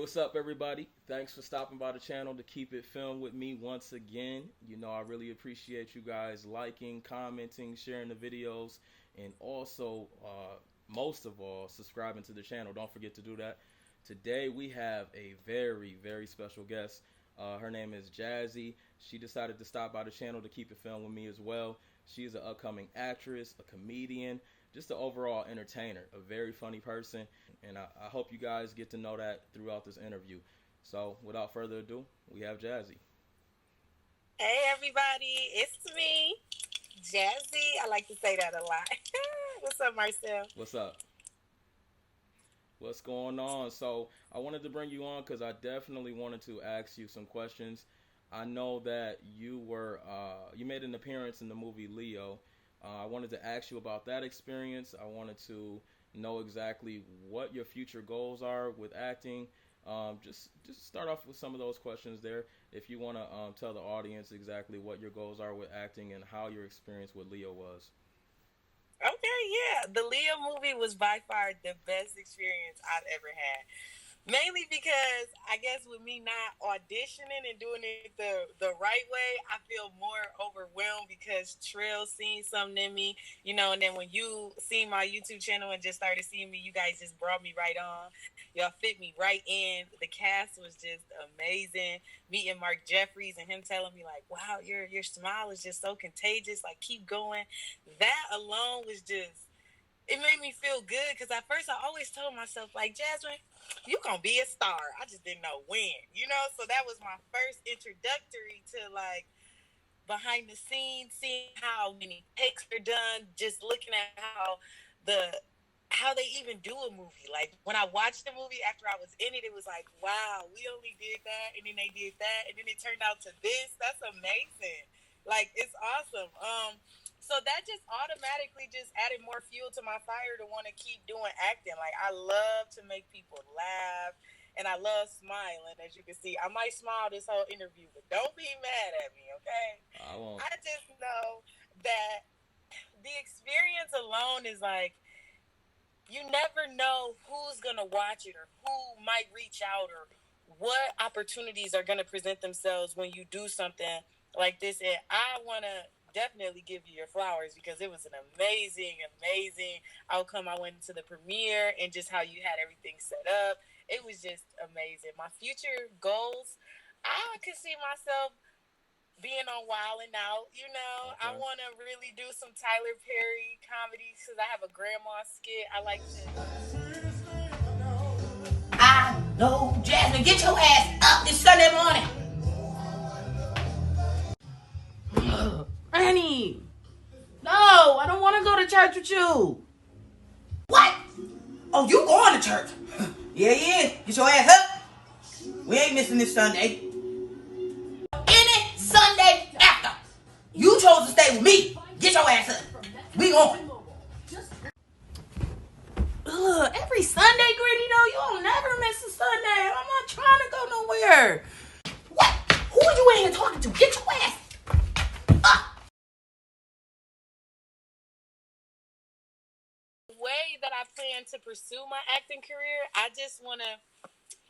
what's up, everybody? Thanks for stopping by the channel to keep it filmed with me once again. You know, I really appreciate you guys liking, commenting, sharing the videos, and also, most of all, subscribing to the channel. Don't forget to do that. Today, we have a very, very special guest. Her name is Jazzy. She decided to stop by the channel to keep it filmed with me as well. She is an upcoming actress, a comedian, just an overall entertainer, a very funny person, and I hope you guys get to know that throughout this interview. So, without further ado, we have Jazzy. Hey everybody, it's me, Jazzy. I like to say that a lot. What's up, Marcel? What's up? What's going on? So, I wanted to bring you on because I definitely wanted to ask you some questions. I know that you made an appearance in the movie Leo. I wanted to ask you about that experience. I wanted to know exactly what your future goals are with acting. Just start off with some of those questions there. If you want to tell the audience exactly what your goals are with acting and how your experience with Leo was. Okay, yeah. The Leo movie was by far the best experience I've ever had. Mainly because I guess with me not auditioning and doing it the right way, I feel more overwhelmed because Trill seen something in me, and then when you seen my YouTube channel and just started seeing me, you guys just brought me right on. Y'all fit me right in. The cast was just amazing. Meeting Mark Jeffries and him telling me like, wow, your smile is just so contagious. Like keep going. That alone was just it made me feel good because at first I always told myself like Jasmine, you gonna be a star. I just didn't know when. So that was my first introductory to like behind the scenes, seeing how many takes are done, just looking at the how they even do a movie. Like when I watched the movie after I was in it, it was like, wow, we only did that, and then they did that, and then it turned out to this. That's amazing. Like it's awesome. So that just automatically just added more fuel to my fire to want to keep doing acting. Like I love to make people laugh and I love smiling, as you can see. I might smile this whole interview, but don't be mad at me, okay? I won't. I just know that the experience alone is like you never know who's gonna watch it or who might reach out or what opportunities are gonna present themselves when you do something like this. And I wanna definitely give you your flowers because it was an amazing, amazing outcome. I went to the premiere and just how you had everything set up. It was just amazing. My future goals, I could see myself being on Wild and Out. I Okay. want to really do some Tyler Perry comedies because I have a grandma skit. I like to. I know, Jasmine, get your ass up. It's Sunday morning. Granny, no, I don't want to go to church with you. What? Oh, you going to church? Yeah. Get your ass up. We ain't missing this Sunday. Any Sunday after. You chose to stay with me. Get your ass up. We going. Every Sunday, Granny, though, you don't never miss a Sunday. I'm not trying to go nowhere. What? Who are you in here talking to? Get your ass up. The way that I plan to pursue my acting career, I just want to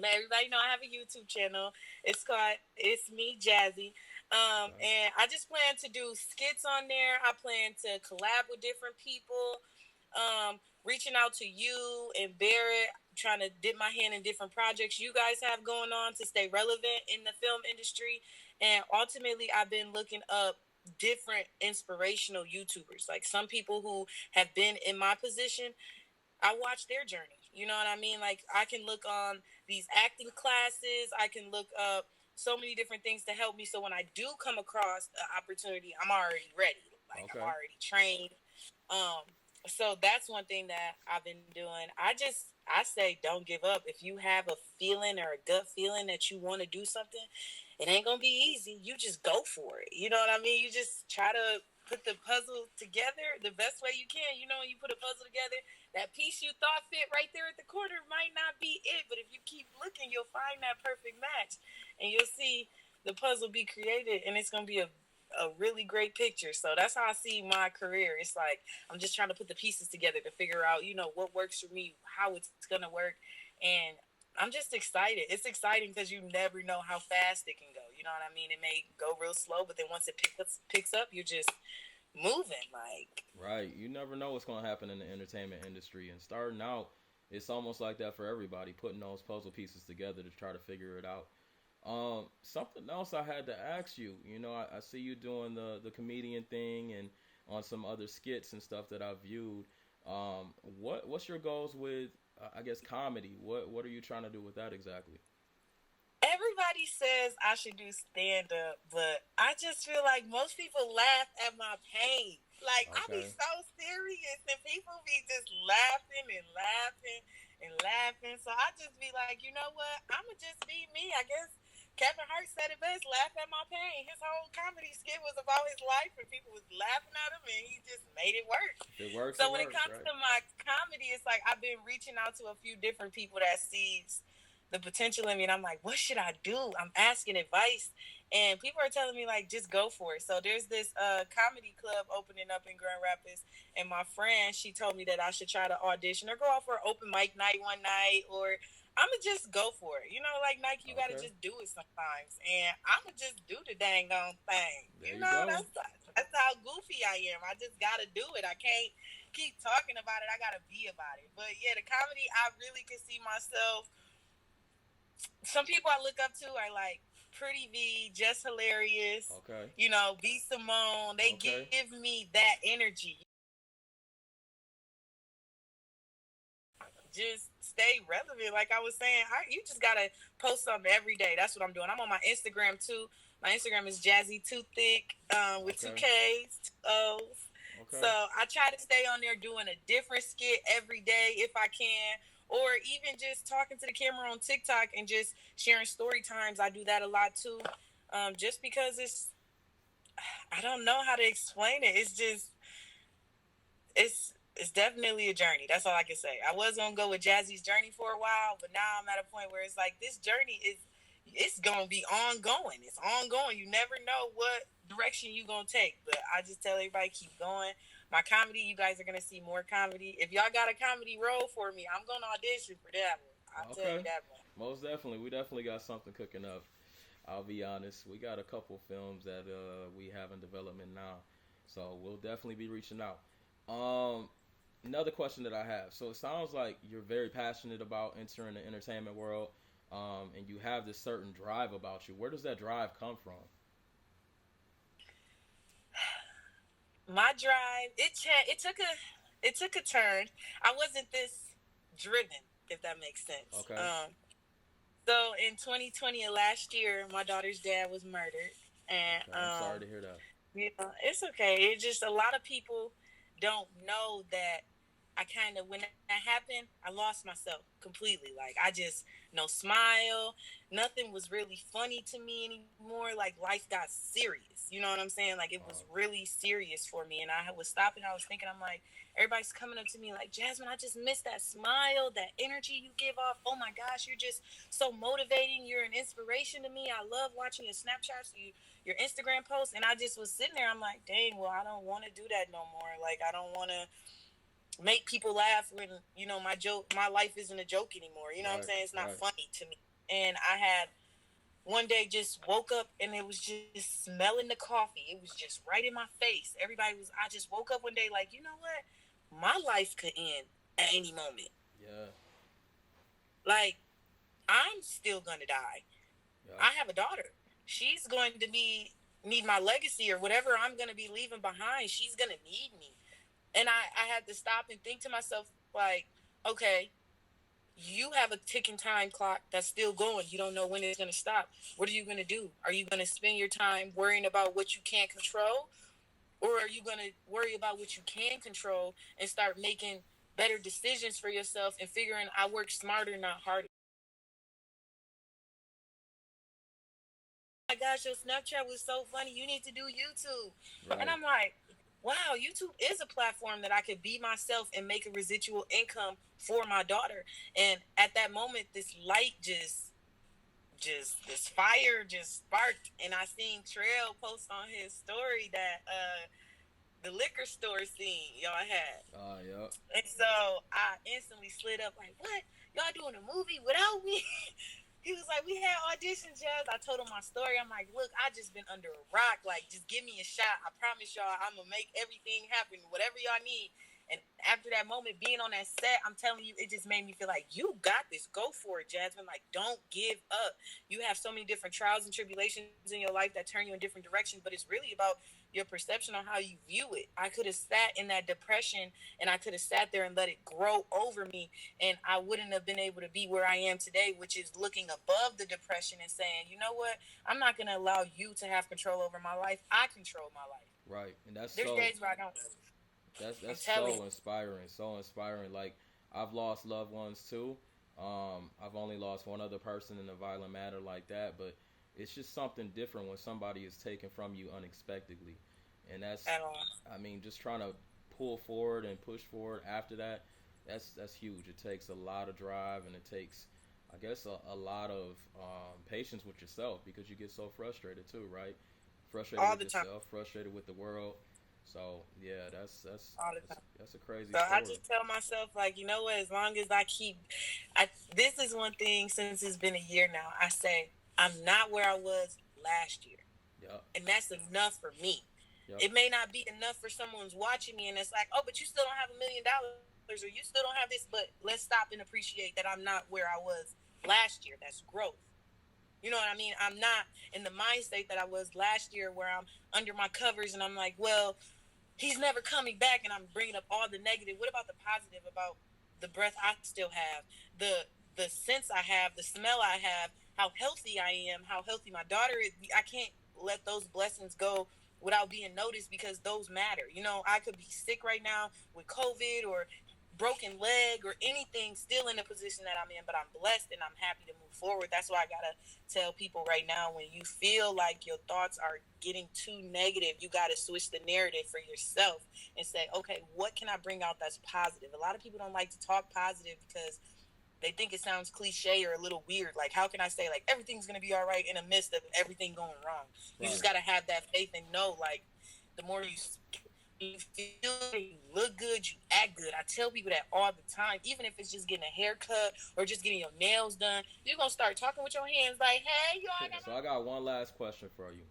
let everybody know I have a YouTube channel. It's Me Jazzy. Okay. And I just plan to do skits on there. I plan to collab with different people. Reaching out to you and Barrett, trying to dip my hand in different projects you guys have going on to stay relevant in the film industry. And ultimately, I've been looking up different inspirational YouTubers, like some people who have been in my position. I watch their journey. You know what I mean? Like I can look on these acting classes. I can look up so many different things to help me. So when I do come across an opportunity, I'm already ready. Like I'm Okay. already trained. Um, so that's one thing that I've been doing. I say don't give up. If you have a feeling or a gut feeling that you want to do something, it ain't gonna be easy. You just go for it. You know what I mean? You just try to put the puzzle together the best way you can. When you put a puzzle together, that piece you thought fit right there at the corner might not be it, but if you keep looking, you'll find that perfect match, and you'll see the puzzle be created, and it's gonna be a really great picture. So that's how I see my career. It's like I'm just trying to put the pieces together to figure out, what works for me, how it's gonna work, and I'm just excited. It's exciting because you never know how fast it can go. You know what I mean? It may go real slow, but then once it picks up, you're just moving. Like, Right. You never know what's gonna happen in the entertainment industry, and starting out, it's almost like that for everybody, putting those puzzle pieces together to try to figure it out. Something else I had to ask you. You know, I see you doing the comedian thing and on some other skits and stuff that I've viewed. What's your goals with, I guess, comedy? What are you trying to do with that exactly? everybody says I should do stand up, but I just feel like most people laugh at my pain. Like, I be Okay. so serious, and people be just laughing and laughing and laughing. So I just be like, you know what? I'ma just be me. I guess Kevin Hart said it best: laugh at my pain. His whole comedy skit was about his life, and people was laughing at him, and he just made it work. If it works, it So when it works, comes right? to my comedy, it's like I've been reaching out to a few different people that sees the potential in me, and I'm like, what should I do? I'm asking advice, and people are telling me like, just go for it. So there's this comedy club opening up in Grand Rapids, and my friend, she told me that I should try to audition or go out for an open mic night one night, or I'ma just go for it. You know, like Nike, you gotta Okay. just do it sometimes, and I'ma just do the dang on thing. There You you know, go. that's how goofy I am. I just gotta do it. I can't keep talking about it. I gotta be about it. But yeah, the comedy, I really can see myself. Some people I look up to are like Pretty V, Just Hilarious, Okay. you know, B Simone. They Okay. give me that energy. Just stay relevant. Like I was saying, you just gotta post something every day. That's what I'm doing. I'm on my Instagram too. My Instagram is Jassytoothickk, with two Okay. K's, two O's. So Okay. I try to stay on there doing a different skit every day if I can, or even just talking to the camera on TikTok and just sharing story times. I do that a lot too, just because I don't know how to explain it. It's definitely a journey. That's all I can say. I was gonna go with Jazzy's journey for a while, but now I'm at a point where it's like this journey is it's gonna be ongoing. It's ongoing. You never know what direction you gonna take. But I just tell everybody keep going. My comedy, you guys are gonna see more comedy. If y'all got a comedy role for me, I'm gonna audition for that one. I'll tell you Okay. that one. Most definitely. We definitely got something cooking up. I'll be honest. We got a couple films that we have in development now, so we'll definitely be reaching out. Um, Another question that I have. So it sounds like you're very passionate about entering the entertainment world, and you have this certain drive about you. Where does that drive come from? My drive it took a turn. I wasn't this driven, if that makes sense. Okay. So in 2020 last year, my daughter's dad was murdered, and Okay. I'm sorry to hear that. you know, it's okay. It's just a lot of people don't know that I kind of when that happened, I lost myself completely. Like I just no smile, nothing was really funny to me anymore. Like life got serious. You know what I'm saying? Like it was Uh, really serious for me, and I was stopping. I was thinking, I'm like, everybody's coming up to me like, Jasmine, I just miss that smile, that energy you give off. Oh my gosh, you're just so motivating. You're an inspiration to me. I love watching your Snapchats, your Instagram posts, and I just was sitting there. I'm like, dang, well, I don't want to do that no more. Like I don't want to make people laugh when my life isn't a joke anymore. You know what I'm right. saying? It's not Right. funny to me. And I had one day just woke up and it was just smelling the coffee. It was just right in my face. I just woke up one day like, you know what? My life could end at any moment. Yeah. Like, I'm still gonna die. Yep. I have a daughter. She's going to need my legacy or whatever I'm gonna be leaving behind. She's gonna need me. And I had to stop and think to myself, like, okay, you have a ticking time clock that's still going. You don't know when it's going to stop. What are you going to do? Are you going to spend your time worrying about what you can't control? Or are you going to worry about what you can control and start making better decisions for yourself and figuring I work smarter, not harder? Oh my gosh, your Snapchat was so funny. You need to do YouTube. And Right. I'm like, wow, YouTube is a platform that I could be myself and make a residual income for my daughter. And at that moment, this light this fire just sparked, and I seen Trail post on his story that the liquor store scene y'all had. Yep. And so I instantly slid up like, what? Y'all doing a movie without me? He was like, we had auditions, Jazz. I told him my story. I'm like, look, I just been under a rock. Like, just give me a shot. I promise y'all I'm going to make everything happen, whatever y'all need. And after that moment, being on that set, I'm telling you, it just made me feel like, you got this. Go for it, Jasmine. Like, don't give up. You have so many different trials and tribulations in your life that turn you in different directions, but it's really about your perception on how you view it. I could have sat in that depression and I could have sat there and let it grow over me, and I wouldn't have been able to be where I am today, which is looking above the depression and saying, you know what? I'm not going to allow you to have control over my life. I control my life. Right, and There's days where I don't. that's so inspiring, so inspiring. Like, I've lost loved ones too. I've only lost one other person in a violent manner like that, but it's just something different when somebody is taken from you unexpectedly, and that's, At all. I mean, just trying to pull forward and push forward after that. That's huge. It takes a lot of drive, and it takes, I guess, a lot of patience with yourself, because you get so frustrated too, right? Frustrated All with the time. yourself, frustrated with the world. So yeah, All the time. that's a crazy So I story. just tell myself, like, you know what? As long as this is one thing since it's been a year now. I say I'm not where I was last year, Yep. and that's enough for me. Yep. It may not be enough for someone who's watching me, and it's like, oh, but you still don't have $1 million, or you still don't have this. But let's stop and appreciate that I'm not where I was last year. That's growth. You know what I mean? I'm not in the mind state that I was last year, where I'm under my covers and I'm like, well, he's never coming back, and I'm bringing up all the negative. What about the positive? About the breath I still have, the sense I have, the smell I have, how healthy I am, how healthy my daughter is. I can't let those blessings go without being noticed, because those matter. You know, I could be sick right now with COVID or broken leg or anything, still in the position that I'm in, but I'm blessed and I'm happy to move forward. That's why I gotta tell people right now, when you feel like your thoughts are getting too negative, you gotta switch the narrative for yourself and say, okay, what can I bring out that's positive? A lot of people don't like to talk positive because they think it sounds cliche or a little weird. Like, how can I say, like, everything's gonna be all right in the midst of everything going wrong? You just gotta have that faith and know, like, the more you feel, you look good, you act good. I tell people that all the time. Even if it's just getting a haircut or just getting your nails done, you're gonna start talking with your hands like, hey, y'all. So I got one last question for you.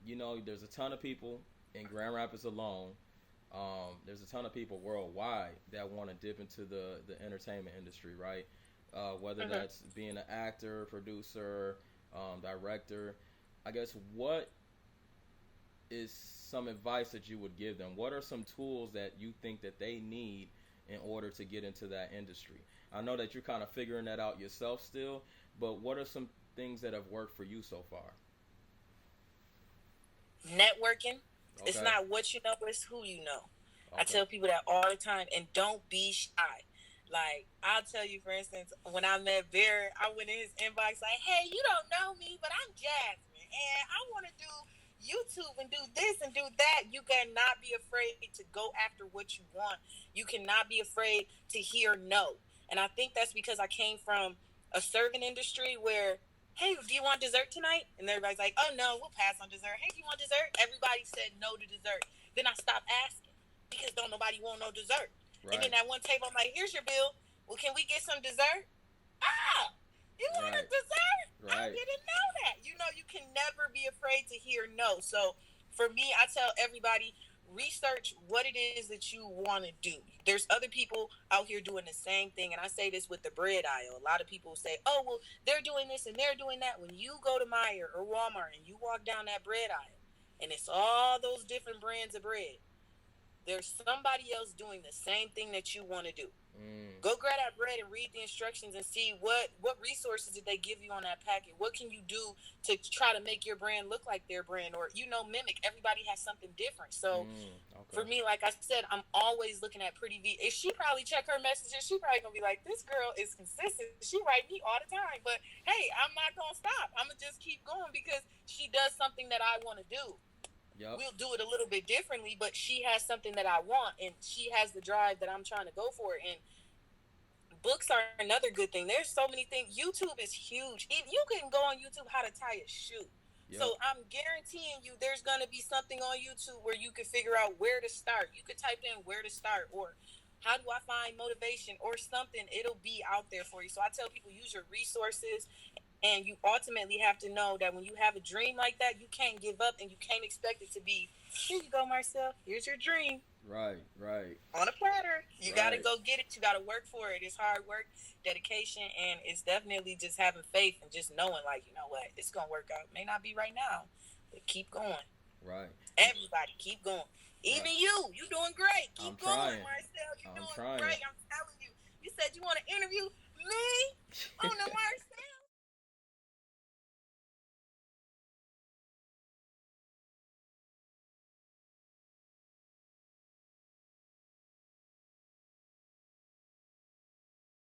You know, there's a ton of people in Grand Rapids alone. There's a ton of people worldwide that want to dip into the entertainment industry, right? Whether that's being an actor, producer, director. I guess, what is some advice that you would give them? What are some tools that you think that they need in order to get into that industry? I know that you're kind of figuring that out yourself still, but what are some things that have worked for you so far? Networking. Okay. It's not what you know, it's who you know. Okay. I tell people that all the time, and don't be shy. Like, I'll tell you, for instance, when I met Barrett, I went in his inbox like, hey, you don't know me, but I'm Jasmine, and I want to do YouTube and do this and do that. You cannot be afraid to go after what you want. You cannot be afraid to hear no. And I think that's because I came from a serving industry where, hey, do you want dessert tonight? And everybody's like, oh, no, we'll pass on dessert. Hey, do you want dessert? Everybody said no to dessert. Then I stopped asking because don't nobody want no dessert. Right. And then at one table, I'm like, here's your bill. Well, can we get some dessert? Ah, you want a dessert? Right. I didn't know that. You know, you can never be afraid to hear no. So for me, I tell everybody, research what it is that you want to do. There's other people out here doing the same thing. And I say this with the bread aisle. A lot of people say, oh, well, they're doing this and they're doing that. When you go to Meijer or Walmart and you walk down that bread aisle and it's all those different brands of bread, there's somebody else doing the same thing that you want to do. Go grab that bread and read the instructions and see what resources did they give you on that packet. What can you do to try to make your brand look like their brand, or, you know, mimic. Everybody has something different. So for me, like I said, I'm always looking at Pretty V. If she probably check her messages, she probably gonna be like, this girl is consistent. She write me all the time. But hey, I'm not gonna stop. I'm gonna just keep going because she does something that I want to do. Yep. We'll do it a little bit differently, but she has something that I want, and she has the drive that I'm trying to go for. And books are another good thing. There's so many things. YouTube is huge. You can go on YouTube how to tie a shoe. Yep. So I'm guaranteeing you there's going to be something on YouTube where you can figure out where to start. You could type in where to start or how do I find motivation or something. It'll be out there for you. So I tell people use your resources, and you ultimately have to know that when you have a dream like that, you can't give up and you can't expect it to be, here you go, Marcel. Here's your dream. Right. On a platter. You got to Right. go get it. You got to work for it. It's hard work, dedication, and it's definitely just having faith and just knowing, like, you know what, it's going to work out. May not be right now, but keep going. Right. Everybody, keep going. Even you doing great. Keep I'm going, trying. Marcel. You're I'm doing trying. great. I'm telling you. You said you want to interview me on the Marcel